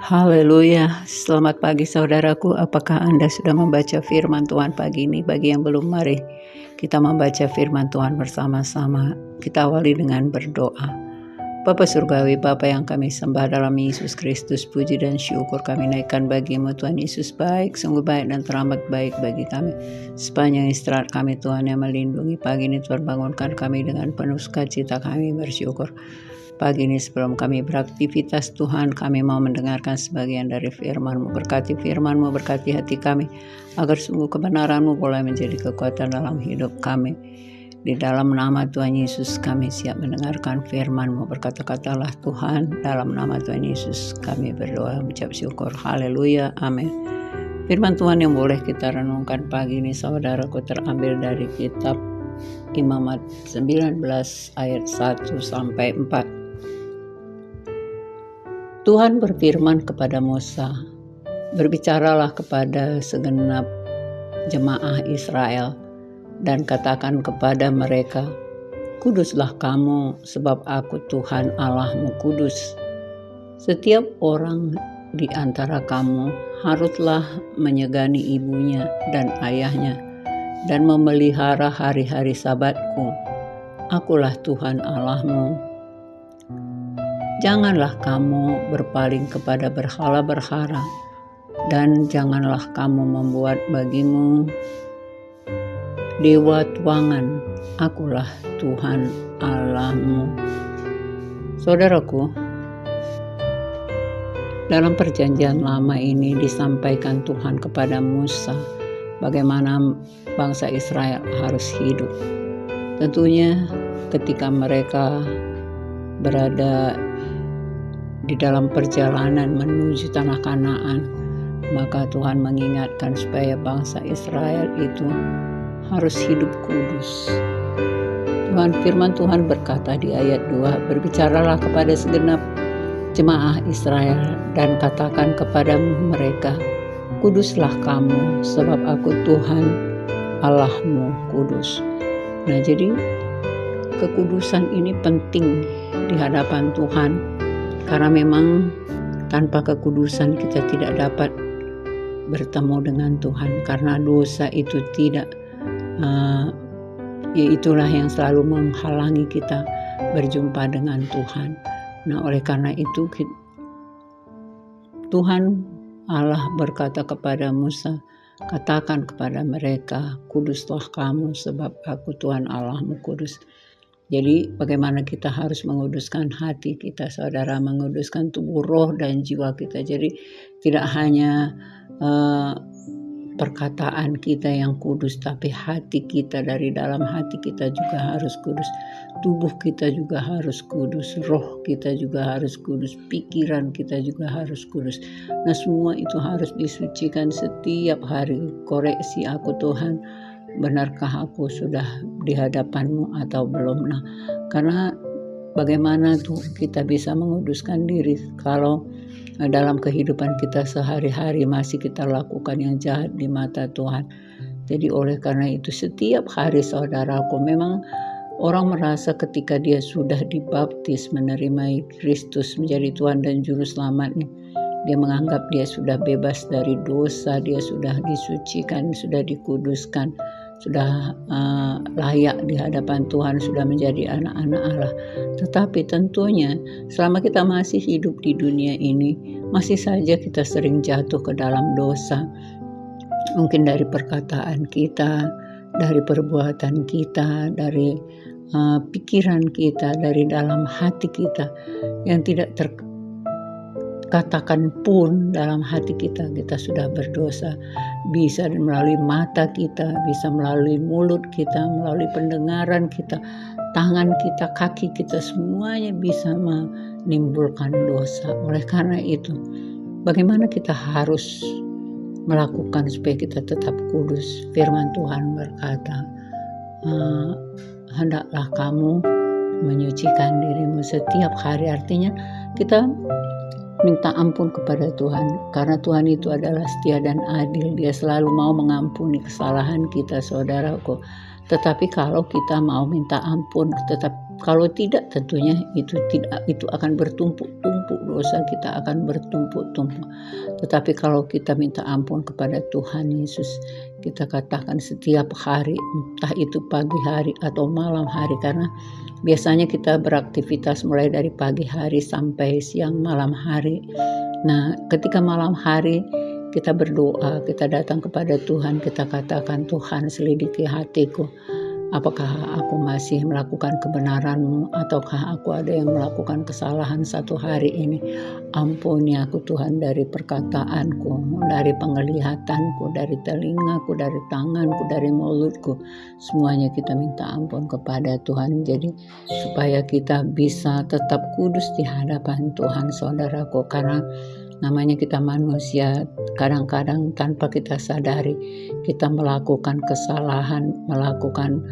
Haleluya, selamat pagi saudaraku. Apakah Anda sudah membaca firman Tuhan pagi ini? Bagi yang belum, mari kita membaca firman Tuhan bersama-sama. Kita awali dengan berdoa. Bapa Surgawi, Bapa yang kami sembah dalam Yesus Kristus, puji dan syukur kami naikkan bagimu Tuhan Yesus. Baik, sungguh baik dan teramat baik bagi kami. Sepanjang istirahat kami Tuhan yang melindungi pagi ini, Tuhan bangunkan kami dengan penuh sukacita, kami bersyukur. Pagi ini sebelum kami beraktivitas Tuhan, kami mau mendengarkan sebagian dari firman-Mu. Berkati firman-Mu, berkati hati kami, agar sungguh kebenaran-Mu boleh menjadi kekuatan dalam hidup kami. Di dalam nama Tuhan Yesus kami siap mendengarkan firman-Mu. Berkata-katalah Tuhan, dalam nama Tuhan Yesus kami berdoa, mengucap syukur. Haleluya, amin. Firman Tuhan yang boleh kita renungkan pagi ini saudaraku terambil dari kitab Imamat 19 ayat 1 sampai 4. Tuhan berfirman kepada Musa, berbicaralah kepada segenap jemaah Israel dan katakan kepada mereka, kuduslah kamu sebab aku Tuhan Allahmu kudus. Setiap orang di antara kamu haruslah menyegani ibunya dan ayahnya dan memelihara hari-hari sabatku. Akulah Tuhan Allahmu. Janganlah kamu berpaling kepada berhala-berhala, dan janganlah kamu membuat bagimu dewa tuangan. Akulah Tuhan Allahmu. Saudaraku, dalam perjanjian lama ini disampaikan Tuhan kepada Musa bagaimana bangsa Israel harus hidup. Tentunya ketika mereka berada di dalam perjalanan menuju tanah Kanaan, maka Tuhan mengingatkan supaya bangsa Israel itu harus hidup kudus. Firman Tuhan berkata di ayat 2, berbicaralah kepada segenap jemaah Israel dan katakan kepada mereka, kuduslah kamu sebab aku Tuhan Allahmu kudus. Nah, jadi kekudusan ini penting di hadapan Tuhan, karena memang tanpa kekudusan kita tidak dapat bertemu dengan Tuhan, karena dosa itu tidak itulah yang selalu menghalangi kita berjumpa dengan Tuhan. Nah, oleh karena itu Tuhan Allah berkata kepada Musa, katakan kepada mereka, kuduslah kamu sebab aku Tuhan Allahmu kudus. Jadi bagaimana kita harus menguduskan hati kita, saudara, menguduskan tubuh, roh, dan jiwa kita. Jadi tidak hanya perkataan kita yang kudus, tapi hati kita, dari dalam hati kita juga harus kudus. Tubuh kita juga harus kudus, roh kita juga harus kudus, pikiran kita juga harus kudus. Nah, semua itu harus disucikan setiap hari. Koreksi aku Tuhan, benarkah aku sudah di hadapan-Mu atau belum? Nah, karena bagaimana tuh kita bisa menguduskan diri kalau dalam kehidupan kita sehari-hari masih kita lakukan yang jahat di mata Tuhan. Jadi oleh karena itu setiap hari saudaraku, memang orang merasa ketika dia sudah dibaptis, menerima Kristus menjadi Tuhan dan Juru Selamatnya, dia menganggap dia sudah bebas dari dosa, dia sudah disucikan, sudah dikuduskan, sudah layak di hadapan Tuhan, sudah menjadi anak-anak Allah. Tetapi tentunya selama kita masih hidup di dunia ini, masih saja kita sering jatuh ke dalam dosa. Mungkin dari perkataan kita, dari perbuatan kita, dari pikiran kita, dari dalam hati kita yang tidak katakan pun dalam hati kita sudah berdosa. Bisa melalui mata kita, bisa melalui mulut kita, melalui pendengaran kita, tangan kita, kaki kita, semuanya bisa menimbulkan dosa. Oleh karena itu, bagaimana kita harus melakukan supaya kita tetap kudus? Firman Tuhan berkata, hendaklah kamu menyucikan dirimu setiap hari. Artinya kita minta ampun kepada Tuhan, karena Tuhan itu adalah setia dan adil. Dia selalu mau mengampuni kesalahan kita, saudaraku. Tetapi kalau kita mau minta ampun, kalau tidak tentunya itu akan bertumpuk-tumpuk bertumpuk dosa kita akan bertumpuk-tumpuk. Tetapi kalau kita minta ampun kepada Tuhan Yesus, kita katakan setiap hari, entah itu pagi hari atau malam hari, karena biasanya kita beraktivitas mulai dari pagi hari sampai siang malam hari. Nah, ketika malam hari kita berdoa, kita datang kepada Tuhan, kita katakan, Tuhan selidiki hatiku. Apakah aku masih melakukan kebenaran-Mu, ataukah aku ada yang melakukan kesalahan satu hari ini? Ampuni aku Tuhan dari perkataanku, dari penglihatanku, dari telingaku, dari tanganku, dari mulutku. Semuanya kita minta ampun kepada Tuhan. Jadi supaya kita bisa tetap kudus di hadapan Tuhan, saudaraku. Karena namanya kita manusia, kadang-kadang tanpa kita sadari kita melakukan kesalahan, melakukan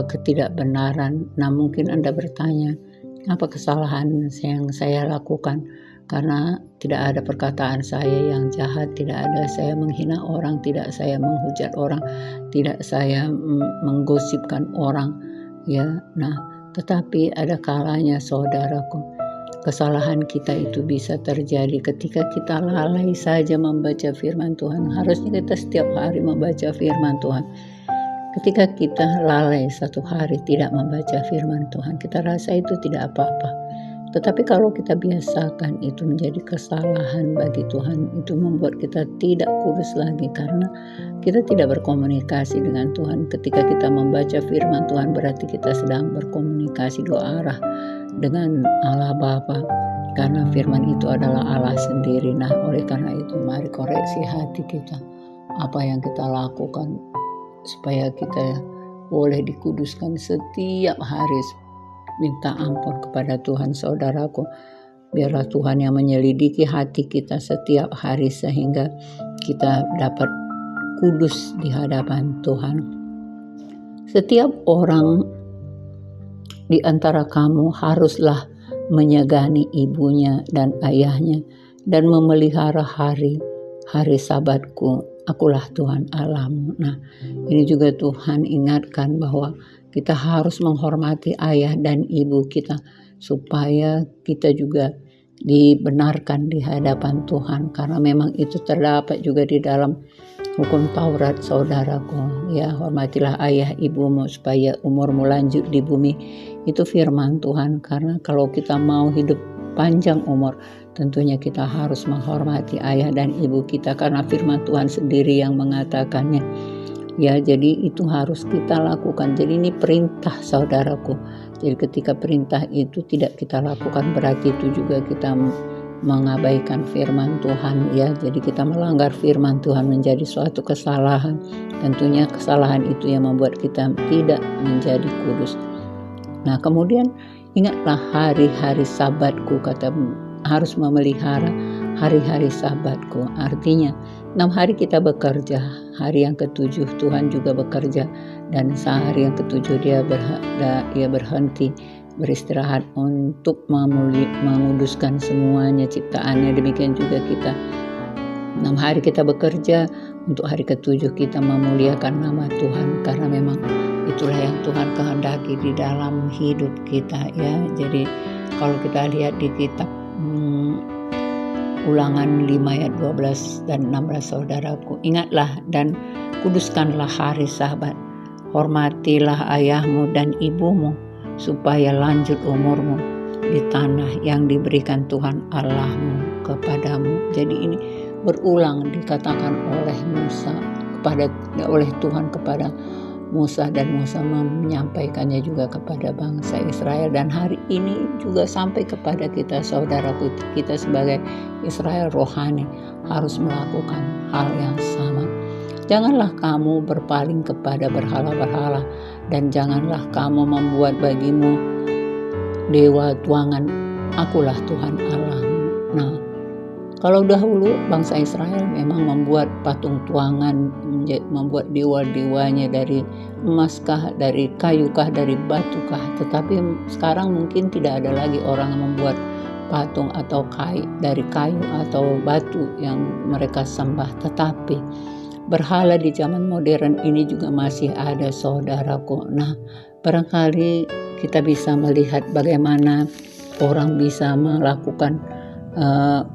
ketidakbenaran. Nah, mungkin Anda bertanya, apa kesalahan yang saya lakukan? Karena tidak ada perkataan saya yang jahat, tidak ada saya menghina orang, tidak saya menghujat orang, tidak saya menggosipkan orang, ya. Nah, tetapi ada kalanya, saudaraku, kesalahan kita itu bisa terjadi ketika kita lalai saja membaca firman Tuhan. Harusnya kita setiap hari membaca firman Tuhan. Ketika kita lalai satu hari tidak membaca firman Tuhan, kita rasa itu tidak apa-apa. Tetapi kalau kita biasakan itu menjadi kesalahan bagi Tuhan, itu membuat kita tidak kudus lagi, karena kita tidak berkomunikasi dengan Tuhan. Ketika kita membaca firman Tuhan, berarti kita sedang berkomunikasi dua arah dengan Allah Bapa, karena firman itu adalah Allah sendiri. Nah, oleh karena itu mari koreksi hati kita, apa yang kita lakukan supaya kita boleh dikuduskan setiap hari. Minta ampun kepada Tuhan, saudaraku. Biarlah Tuhan yang menyelidiki hati kita setiap hari sehingga kita dapat kudus di hadapan Tuhan. Setiap orang di antara kamu haruslah menyegani ibunya dan ayahnya dan memelihara hari Sabatku. Akulah Tuhan Allahmu. Nah, ini juga Tuhan ingatkan bahwa kita harus menghormati ayah dan ibu kita supaya kita juga dibenarkan di hadapan Tuhan, karena memang itu terdapat juga di dalam hukum Taurat, saudaraku. Ya, hormatilah ayah ibumu supaya umurmu lanjut di bumi. Itu firman Tuhan, karena kalau kita mau hidup panjang umur, tentunya kita harus menghormati ayah dan ibu kita, karena firman Tuhan sendiri yang mengatakannya. Ya, jadi itu harus kita lakukan. Jadi ini perintah, saudaraku. Jadi ketika perintah itu tidak kita lakukan, berarti itu juga kita mengabaikan firman Tuhan, ya. Jadi kita melanggar firman Tuhan, menjadi suatu kesalahan. Tentunya kesalahan itu yang membuat kita tidak menjadi kudus. Nah, kemudian ingatlah hari-hari Sabatku, kata, harus memelihara hari-hari Sabatku. Artinya 6 hari kita bekerja, hari yang ke-7 Tuhan juga bekerja, dan sehari yang ke-7 dia berhenti beristirahat untuk menguduskan semuanya ciptaannya. Demikian juga kita 6 hari kita bekerja, untuk hari ke-7 kita memuliakan nama Tuhan, karena memang itulah yang Tuhan kehendaki di dalam hidup kita, ya. Jadi kalau kita lihat di kitab Ulangan 5 ayat 12 dan 16, saudaraku, ingatlah dan kuduskanlah hari Sabat, hormatilah ayahmu dan ibumu supaya lanjut umurmu di tanah yang diberikan Tuhan Allahmu kepadamu. Jadi ini berulang dikatakan oleh Tuhan kepada Musa, dan Musa menyampaikannya juga kepada bangsa Israel, dan hari ini juga sampai kepada kita, saudaraku. Kita sebagai Israel rohani harus melakukan hal yang sama. Janganlah kamu berpaling kepada berhala-berhala, dan janganlah kamu membuat bagimu dewa tuangan. Akulah Tuhan Allahmu. Nah, kalau dahulu bangsa Israel memang membuat patung tuangan, membuat dewa-dewanya dari emaskah, dari kayukah, dari batukah. Tetapi sekarang mungkin tidak ada lagi orang yang membuat patung atau dari kayu atau batu yang mereka sembah. Tetapi berhala di zaman modern ini juga masih ada, saudaraku. Nah, barangkali kita bisa melihat bagaimana orang bisa melakukan uh,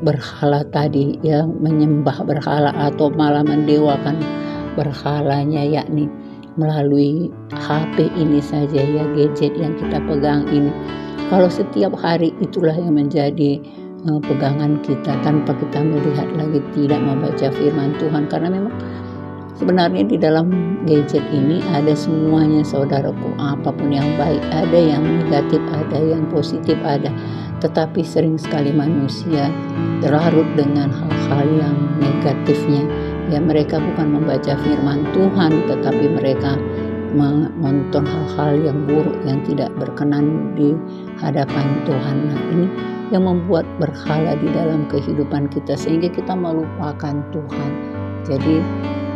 berhala tadi, ya, menyembah berhala atau malah mendewakan berhalanya, yakni melalui HP ini saja, ya, gadget yang kita pegang ini. Kalau setiap hari itulah yang menjadi pegangan kita tanpa kita melihat lagi, tidak membaca firman Tuhan, karena memang sebenarnya di dalam gadget ini ada semuanya, saudaraku, apapun yang baik ada, yang negatif ada, yang positif ada. Tetapi sering sekali manusia terlarut dengan hal-hal yang negatifnya. Ya, mereka bukan membaca firman Tuhan, tetapi mereka menonton hal-hal yang buruk yang tidak berkenan di hadapan Tuhan. Nah, ini yang membuat berhala di dalam kehidupan kita sehingga kita melupakan Tuhan. Jadi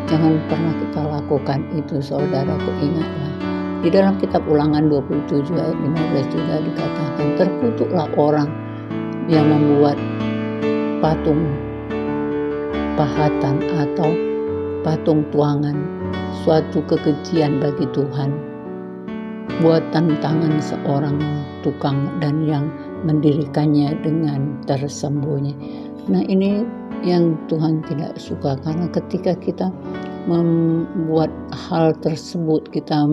jangan pernah kita lakukan itu, saudaraku. Ingatlah, di dalam kitab Ulangan 27 ayat 15 juga dikatakan, terkutuklah orang yang membuat patung pahatan atau patung tuangan, suatu kekejian bagi Tuhan, buatan tangan seorang tukang dan yang mendirikannya dengan tersembunyi. Nah, ini yang Tuhan tidak suka, karena ketika kita membuat hal tersebut, kita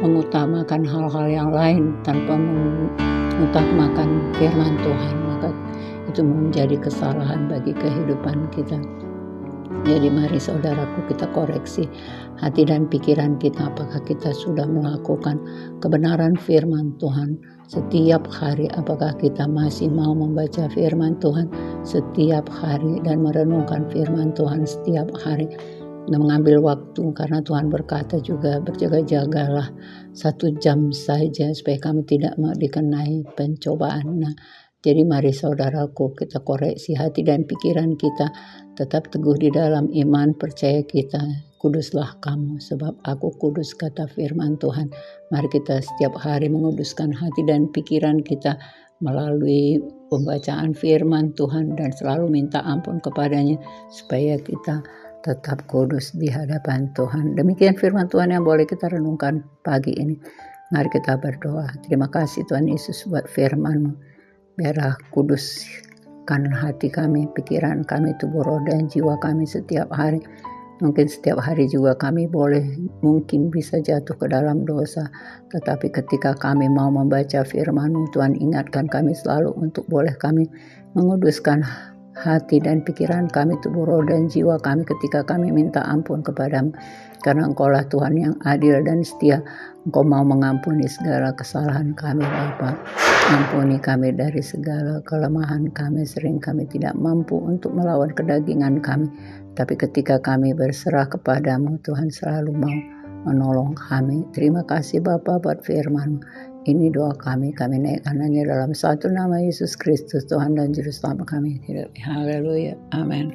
mengutamakan hal-hal yang lain tanpa mengutamakan firman Tuhan, maka itu menjadi kesalahan bagi kehidupan kita. Jadi mari, saudaraku, kita koreksi hati dan pikiran kita, apakah kita sudah melakukan kebenaran firman Tuhan setiap hari, apakah kita masih mau membaca firman Tuhan setiap hari dan merenungkan firman Tuhan setiap hari dan mengambil waktu, karena Tuhan berkata juga, berjaga-jagalah 1 jam saja supaya kami tidak dikenai pencobaan. Nah, jadi mari, saudaraku, kita koreksi hati dan pikiran kita, tetap teguh di dalam iman, percaya kita, kuduslah kamu sebab aku kudus, kata firman Tuhan. Mari kita setiap hari menguduskan hati dan pikiran kita melalui pembacaan firman Tuhan dan selalu minta ampun kepadanya supaya kita tetap kudus di hadapan Tuhan. Demikian firman Tuhan yang boleh kita renungkan pagi ini. Mari kita berdoa. Terima kasih Tuhan Yesus buat firman-Mu. Biarlah kuduskan hati kami, pikiran kami, tubuh, roh, dan jiwa kami setiap hari. Mungkin setiap hari juga kami mungkin bisa jatuh ke dalam dosa. Tetapi ketika kami mau membaca firman-Mu, Tuhan ingatkan kami selalu untuk boleh kami menguduskan hati dan pikiran kami, tubuh, roh, dan jiwa kami ketika kami minta ampun kepada-Mu. Karena Engkau-lah Tuhan yang adil dan setia. Engkau mau mengampuni segala kesalahan kami, Bapa. Ampuni kami dari segala kelemahan kami. Sering kami tidak mampu untuk melawan kedagingan kami. Tapi ketika kami berserah kepada-Mu, Tuhan selalu mau menolong kami. Terima kasih Bapa buat firman-Mu. Ini doa kami naikkan hanya dalam satu nama Yesus Kristus, Tuhan dan Juru Selamat kami. Haleluya. Amin.